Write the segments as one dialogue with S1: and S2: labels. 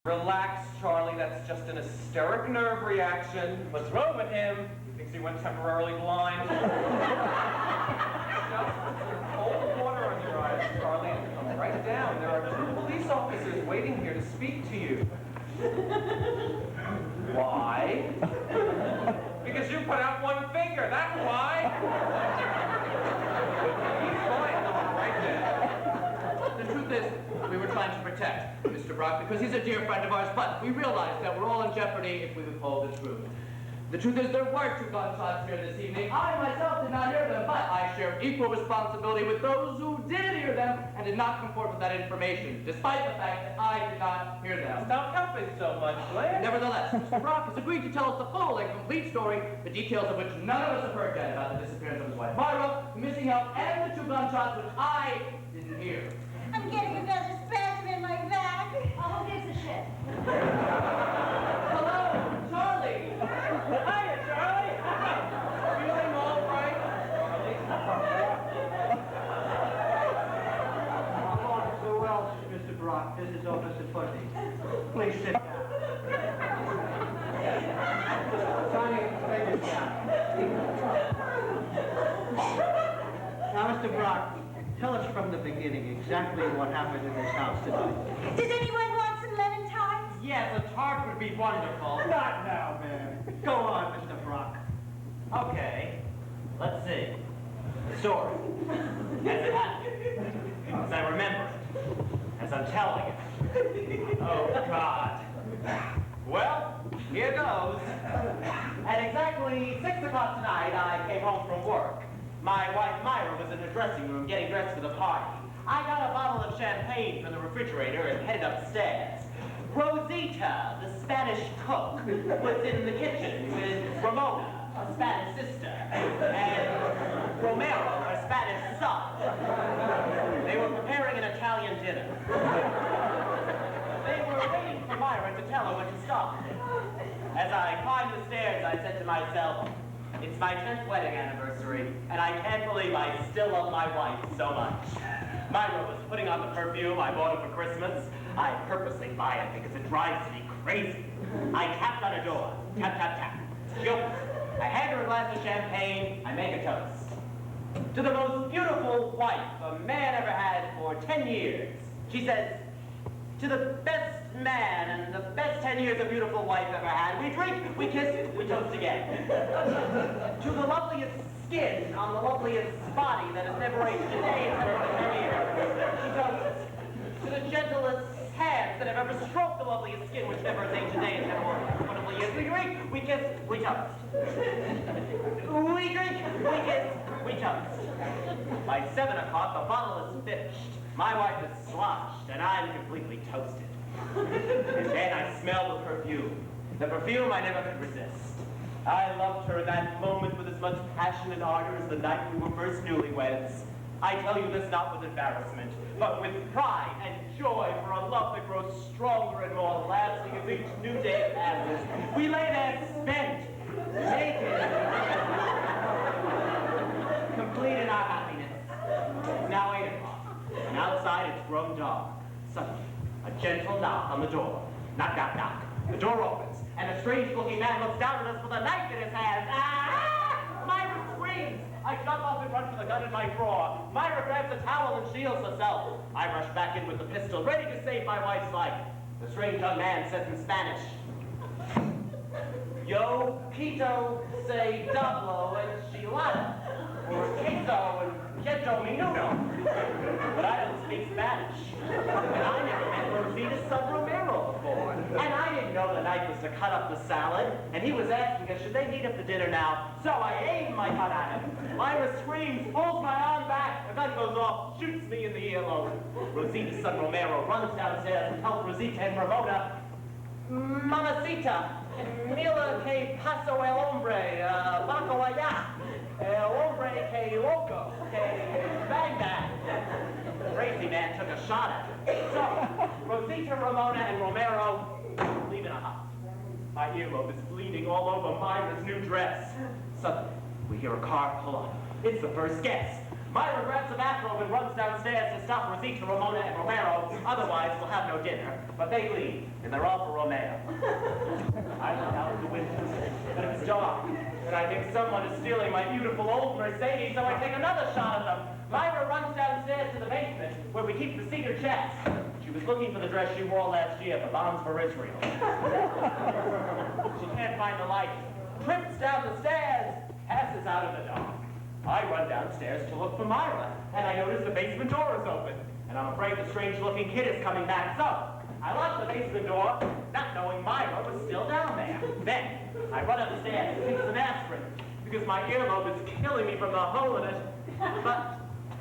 S1: Relax, Charlie. That's just an hysteric nerve reaction. What's wrong with him? He thinks he went temporarily blind. Just cold water on your eyes, Charlie, and come right down. There are 2 police officers waiting here to speak to you. Why? Because you put out 1 finger. That's why. He's fine. Come right down.
S2: The truth is, we were trying to protect Mr. Brock because he's a dear friend of ours, but we realized that we're all in jeopardy if we withhold the truth. The truth is, there were 2 gunshots here this evening. I myself did not hear them, but I share equal responsibility with those who did hear them and did not comport with that information, despite the fact that I did not hear them.
S1: Stop helping so much, Blair.
S2: Nevertheless, Mr. Brock has agreed to tell us the full and complete story, the details of which none of us have heard yet about the disappearance of his wife Myra, the missing health, and the 2 gunshots which I didn't hear.
S3: I'm getting another spasm in my back.
S4: Oh, who gives a shit?
S2: Hello, Charlie.
S1: Hiya, Charlie. Feeling all right, Charlie?
S5: Officer Welch, Mr. Brock, this is Officer Fuzzy. Please sit down. Sonny, take it down. Now, Mr. Brock, tell us from the beginning exactly what happened in this house tonight.
S3: Does anyone want some lemon tarts?
S2: Yes, a tart would be wonderful.
S5: Not now, man. Go on, Mr. Brock.
S6: Okay, let's see. The story. As it happened. As I remember it. As I'm telling it. Oh, God.
S1: Well, here goes.
S6: At exactly 6 o'clock tonight, I came home from work. My wife Myra was in her dressing room getting dressed for the party. I got a bottle of champagne from the refrigerator and headed upstairs. Rosita, the Spanish cook, was in the kitchen with Ramona, a Spanish sister, and Romero, a Spanish son. They were preparing an Italian dinner. They were waiting for Myra to tell her when to stop. As I climbed the stairs, I said to myself, it's my 10th wedding anniversary, and I can't believe I still love my wife so much. Myra was putting on the perfume I bought her for Christmas. I purposely buy it because it drives me crazy. I tapped on her door. Tap, tap, tap. She opens. I hand her a glass of champagne. I make a toast. To the most beautiful wife a man ever had for 10 years. She says, to the best man and the best 10 years a beautiful wife ever had. We drink, we kiss, we toast again. To the loveliest skin on the loveliest body that has never aged a day in her 10 years. She toasts. To the gentlest hands that have ever stroked the loveliest skin which never has aged a day in her wonderful years. We drink, we kiss, we toast. We drink, we kiss, we toast. By 7 o'clock, the bottle is finished. My wife is sloshed, and I'm completely toasted. And then I smell the perfume. The perfume I never could resist. I loved her that moment with as much passion and ardor as the night we were first newlyweds. I tell you this not with embarrassment, but with pride and joy for a love that grows stronger and more lasting as each new day passes. We lay there spent, naked, complete in our happiness. It's now 8 o'clock, and outside it's grown dark. Suddenly, a gentle knock on the door. Knock, knock, knock. The door opens, and a strange-looking man looks down at us with a knife in his hand. Ah! Myra screams. I jump up and run for the gun in my drawer. Myra grabs a towel and shields herself. I rush back in with the pistol, ready to save my wife's life. The strange young man says in Spanish, Yo pito se dablo enchilada, or queso and queso menudo. But I don't speak Spanish. And I never met Rosita's son Romero before. And I didn't know the knife was to cut up the salad. And he was asking us, should they meet up for dinner now? So I aim my gun at him. Myra screams, pulls my arm back. The gun goes off, shoots me in the earlobe. Rosita's son Romero runs downstairs and tells Rosita and Ramona, Mamacita, Mila que paso el hombre, bajo allá. El hombre que loco, que bang bang. The crazy man took a shot at her. So, Rosita, Ramona, and Romero leave in a huff. My earlobe is bleeding all over Myra's new dress. Suddenly, we hear a car pull up. It's the first guest. Myra grabs a bathrobe and runs downstairs to stop Rosita, Ramona, and Romero. Otherwise, we'll have no dinner. But they leave, and they're all for Romeo. I look out the window, but it's dark, and I think someone is stealing my beautiful old Mercedes, so I take another shot at them. Myra runs downstairs to the basement, where we keep the cedar chest. She was looking for the dress she wore last year for Bombs for Israel. She can't find the light. Trips down the stairs, passes out of the dark. I run downstairs to look for Myra, and I notice the basement door is open. And I'm afraid the strange-looking kid is coming back, so I lock the basement door, not knowing Myra was still down there. Then, I run upstairs to take some aspirin, because my earlobe is killing me from the hole in it. But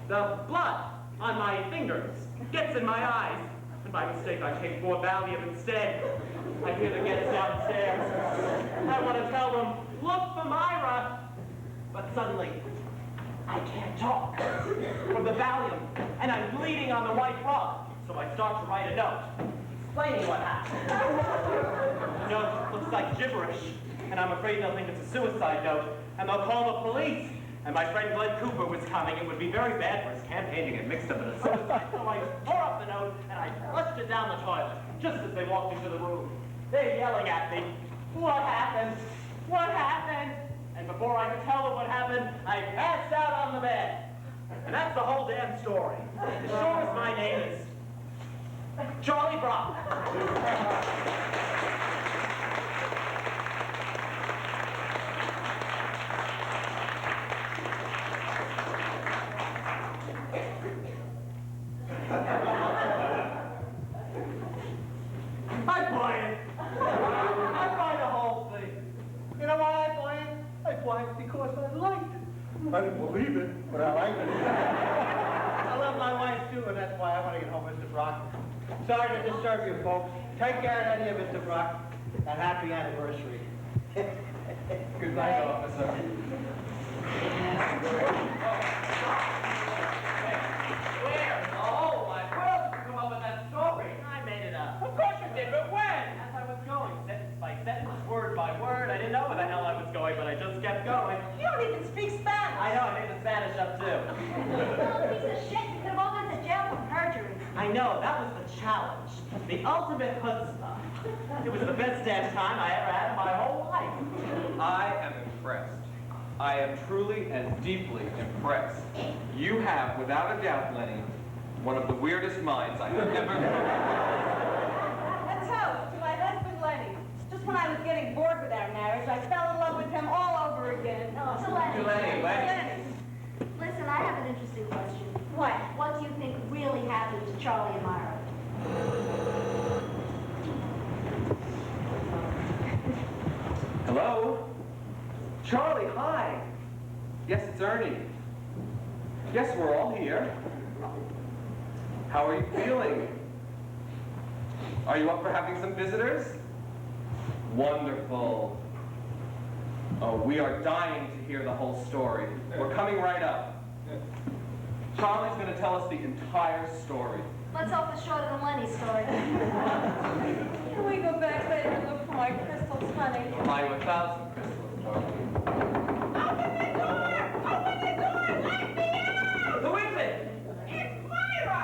S6: the blood on my fingers gets in my eyes, and by mistake I take 4 Valium instead. I hear the kids downstairs. I want to tell them, look for Myra. But suddenly, I can't talk from the Valium, and I'm bleeding on the white rug. So I start to write a note, explaining what happened. The note looks like gibberish, and I'm afraid they'll think it's a suicide note, and they'll call the police. And my friend Glenn Cooper was coming. It would be very bad for his campaign to get mixed up in a suicide. So I tore up the note, and I flushed it down the toilet, just as they walked into the room. They're yelling at me, what happened? What happened? And before I could tell them what happened, I passed out on the bed. And that's the whole damn story. As sure as my name is Charlie Brock. I buy it. I buy the whole thing. You know why I buy it? I buy it because I like it.
S5: I didn't believe it, but I like it. I love my wife too, and that's why I want to get home, Mr. Brock. Sorry to disturb you, folks. Take care of that here, Mr. Brock, and happy anniversary.
S1: Good night, officer.
S2: Where in the whole wide world did you come up with that story?
S6: I made it up.
S2: Of course you did, but when?
S6: As I was going, sentence by sentence, word by word. I didn't know where the hell I was going, but I just kept going.
S3: You don't even speak Spanish.
S6: I know, I made the Spanish up too.
S3: Little piece of shit. You could have all gone to jail for perjury.
S6: I know, that was the challenge. The ultimate chutzpah. It was the best damn time I ever had in my whole life.
S1: I am impressed. I am truly and deeply impressed. You have, without a doubt, Lenny, one of the weirdest minds I have ever known.
S3: A toast to my husband, Lenny. Just when I was getting bored with our marriage, I fell in love with him all over again. Oh,
S4: To Lenny.
S2: Lenny,
S3: Lenny.
S4: Listen, I have an interesting question.
S3: What?
S4: What do you think really happened to Charlie and Myra?
S1: Hello? Charlie, hi. Yes, it's Ernie. Yes, we're all here. How are you feeling? Are you up for having some visitors? Wonderful. Oh, we are dying to hear the whole story. We're coming right up. Charlie's going to tell us the entire story.
S4: Let's hope it's shorter than Lenny's story.
S3: Can we go back later and look for my crystals, honey?
S1: We'll buy you 1,000 crystals, Charlie.
S3: Open the door! Open the door! Let me out!
S2: Who is it?
S3: It's Myra!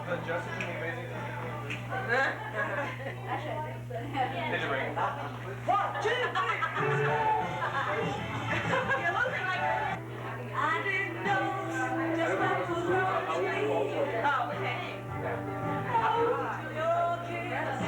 S1: The Jessica and the Amazing. Did you bring it?
S3: 1, 2, 3. You're looking like her. I didn't know just what was wrong with me. Oh, okay. Oh, your kiss.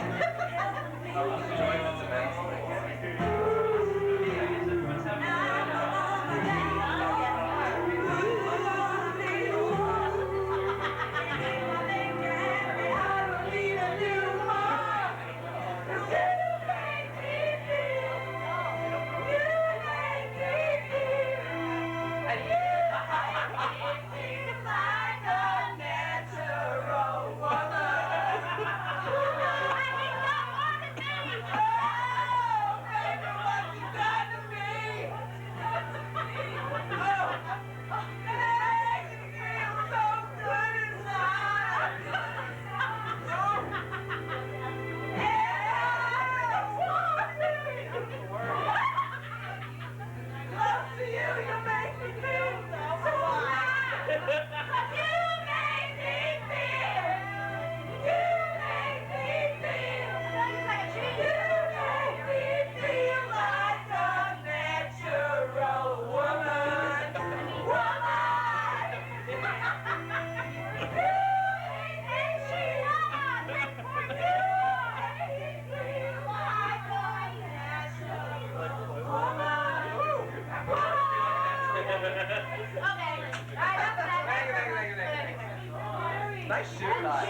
S1: Nice shoe guy.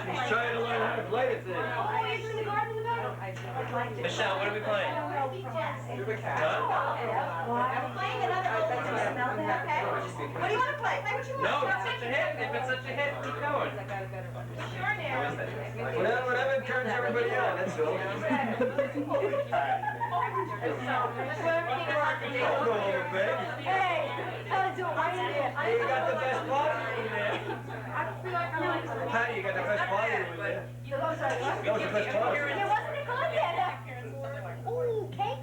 S5: He's trying to learn how to play the thing.
S6: Michelle, what are we playing?
S3: What do you want to play? Play what you want.
S6: No, it's such a hit. If it's such a hit, keep going.
S5: Whatever turns everybody on, that's all. Don't go over, babe.
S3: Hey, how to do it?
S5: Hey, you got the best party room there. Patty, you got the best party room there. That was the best party.
S3: It wasn't good yet. Ooh, cake.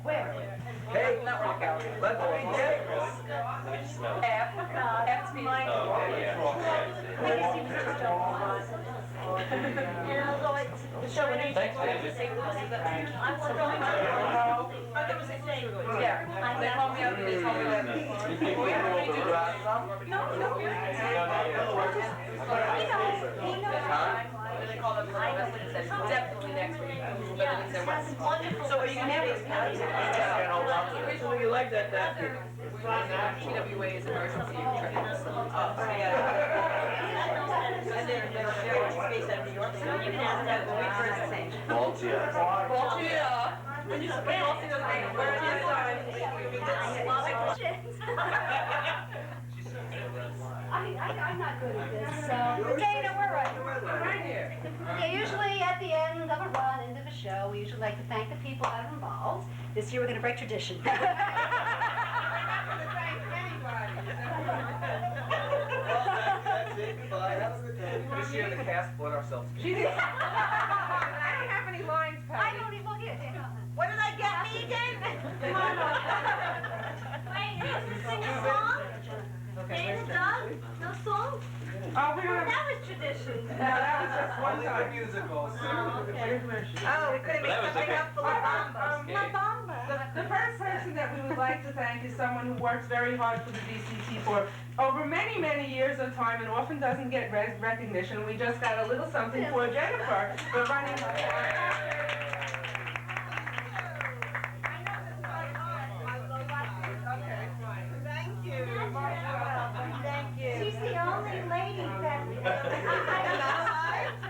S3: Where?
S5: Cake? Let them eat cake.
S3: That's mine.
S6: Thanks, David.
S3: Yeah. They called me up and they told me that. No. He knows. They called up and said, definitely next week. So are you going to have this?
S5: So you like that napkin?
S3: TWA's emergency trainers. And they're based out of New York, so you can ask them the wait for the same.
S1: Baltimore.
S3: When you all see those names, where it is, I'm not good at this, so. Dana, we're right. Right here.
S4: Okay, usually at the end of a run, end of a show, we usually like to thank the people that are involved. This year we're going to break tradition.
S5: That's it, goodbye, have a good day.
S1: This year the cast bought ourselves.
S3: I don't have any lines, Patty.
S4: I don't even look at it.
S3: What did I get me again? Come on.
S4: Wait, is this sing a song? Dana, Doug? No song?
S3: Oh, we don't have.
S4: That was tradition.
S3: No, that was just one
S1: Only the
S3: time.
S1: musicals.
S3: Oh, we could have made something up for La Bamba. The first person that we would like to thank is someone who works very hard for the DCT for over many, many years of time and often doesn't get recognition. We just got a little something for Jennifer for running. Thank you.
S4: She's the only lady that...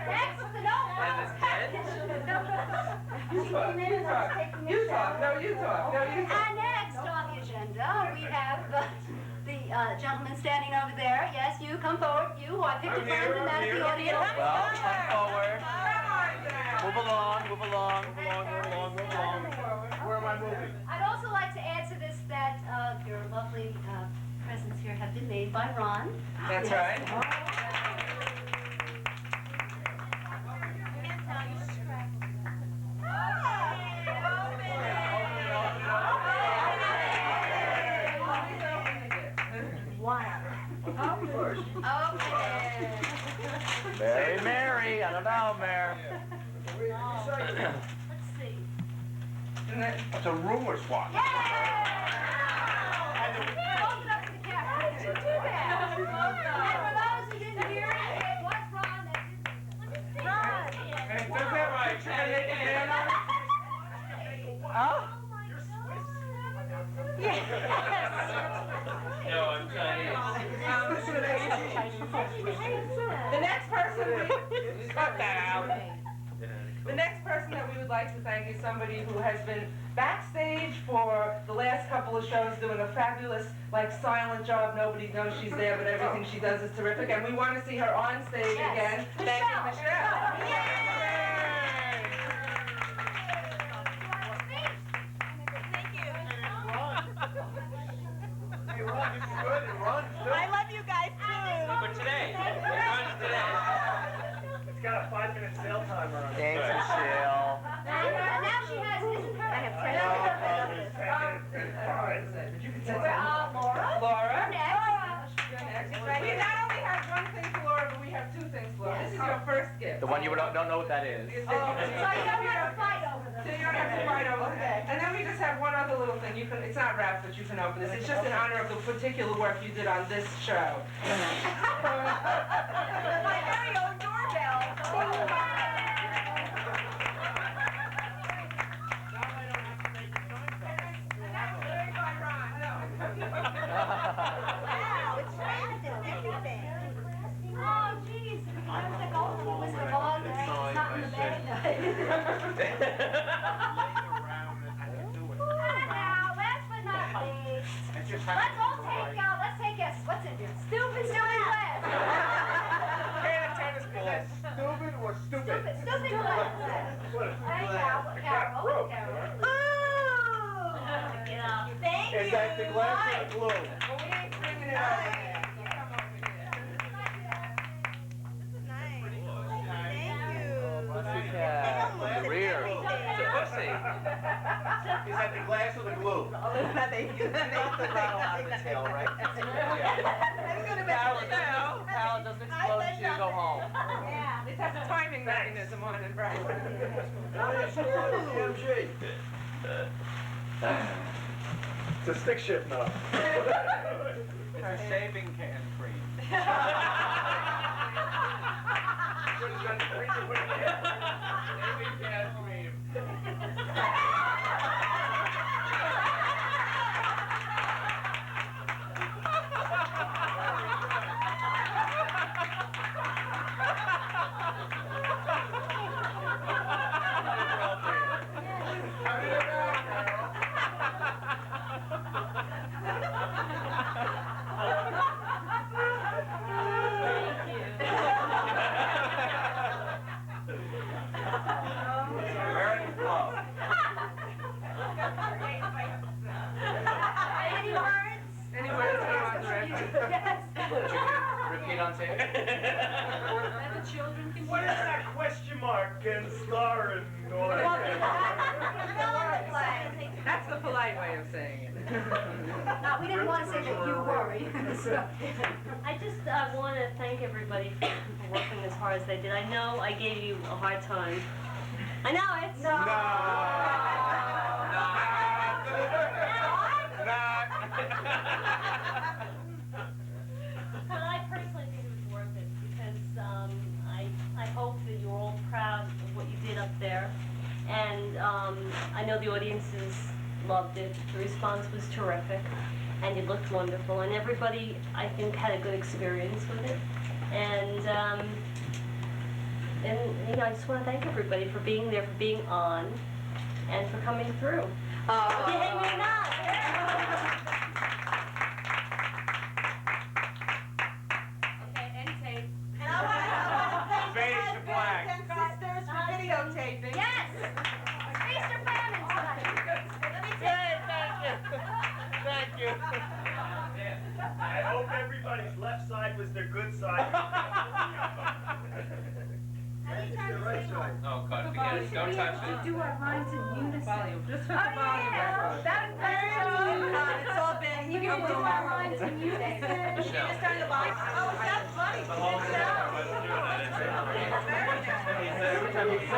S4: Next, the
S3: You talk. No, you talk.
S4: And next on the agenda, we have the gentleman standing over there. Yes, you come forward. You, I picked a friend and that's the audience.
S6: Well, come forward. Move along.
S5: Where am I moving?
S4: I'd also like to add to this that your lovely presents here have been made by Ron.
S3: That's
S4: Yes.
S3: right. First.
S4: Okay.
S2: Mary, Mary, I don't know, Mary.
S4: Let's see.
S1: It's a rumor swap.
S4: Yay! Hold it up to the camera. How did you do that? And for those who didn't hear it was Ron that did it. Ron.
S1: Hey, does that right?
S2: Oh?
S6: No, I'm Chinese.
S3: The next person cut that out. The next person that we would like to thank is somebody who has been backstage for the last couple of shows doing a fabulous, silent job. Nobody knows she's there, but everything she does is terrific. And we want to see her on stage again. Thank you, Michelle.
S7: I love you guys too.
S6: But today, it runs today.
S5: It's got a 5-minute sale timer on it.
S2: Thanks, Michelle.
S4: And now she has, isn't her? I have 10 Laura.
S3: Laura.
S4: Next.
S3: We not only have one thing for Laura, but we have two things for Laura. This is your first gift.
S2: The one you don't know what that is.
S4: So you don't have to fight over them.
S3: So you don't have to fight over it. And then we just have one other little thing. It's not wrapped, but you can open this. It's just in honor of the particular work you did on this show.
S4: My very own doorbell. Wow, it's oh, jeez. I was like, oh, was the ball there? It's not in the bag. Now, last but not least, let's take guesses. What's in here? Stupid glass.
S1: Stupid or stupid?
S4: Stupid glass. Hey, Carol. Thank you.
S1: Is that the glass or the glue?
S3: Well, we ain't bringing it over there.
S2: Rear.
S1: It's a pussy. Is that the glass or the glue?
S7: They put the bottle on the tail, right?
S2: Pallet doesn't explode until you go home.
S4: Yeah.
S3: It has a timing mechanism on it, right?
S5: It's a stick shift now.
S1: It's a shaving can cream. Shaving can cream.
S2: Repeat on tape.
S5: What is that question mark and star and all that?
S3: That's the polite way of saying it.
S4: No, we didn't want to say that you worry. So.
S8: I just want to thank everybody for working as hard as they did. I know I gave you a hard time. I know it. But I personally think it was worth it because I hope that you're all proud of what you did up there. And I know the audiences loved it. The response was terrific. And you looked wonderful. And everybody, I think, had a good experience with it. And you know, I just want to thank everybody for being there, for being on, and for coming through. Okay, hang me not.
S4: Okay, end tape.
S7: And I want to thank
S1: Fade
S7: my
S1: to black.
S7: brothers and sisters for videotaping.
S4: Yes! Feast or famine tonight.
S5: Thank you. I hope everybody's left side was their good side.
S4: How do you turn this thing
S1: Oh, God, forget it. Don't touch it.
S3: Do our lines in unison. Volume, just put
S4: Oh,
S3: the volume
S4: yeah,
S3: up.
S4: that's
S3: It's all been,
S4: You can do our lines in unison.
S1: Michelle.
S3: Just turn the volume. Oh, that's funny.
S1: The whole thing. I wasn't doing it. I didn't say it. He said every time you say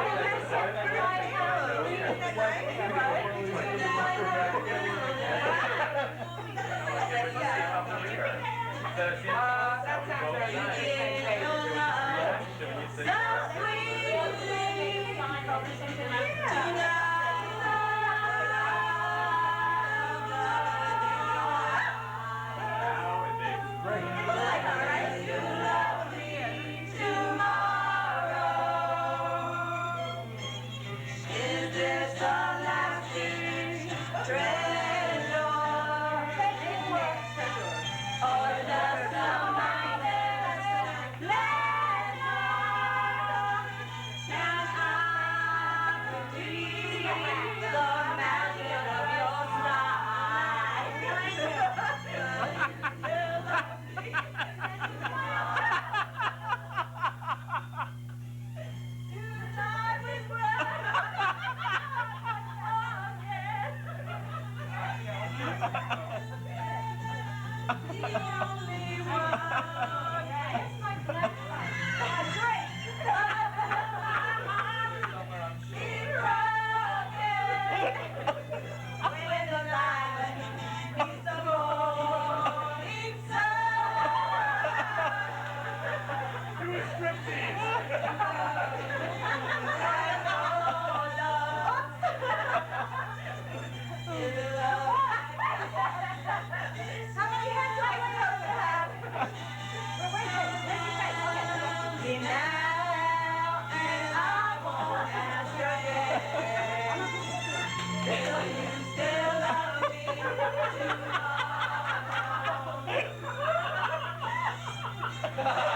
S3: That sounds very
S1: it.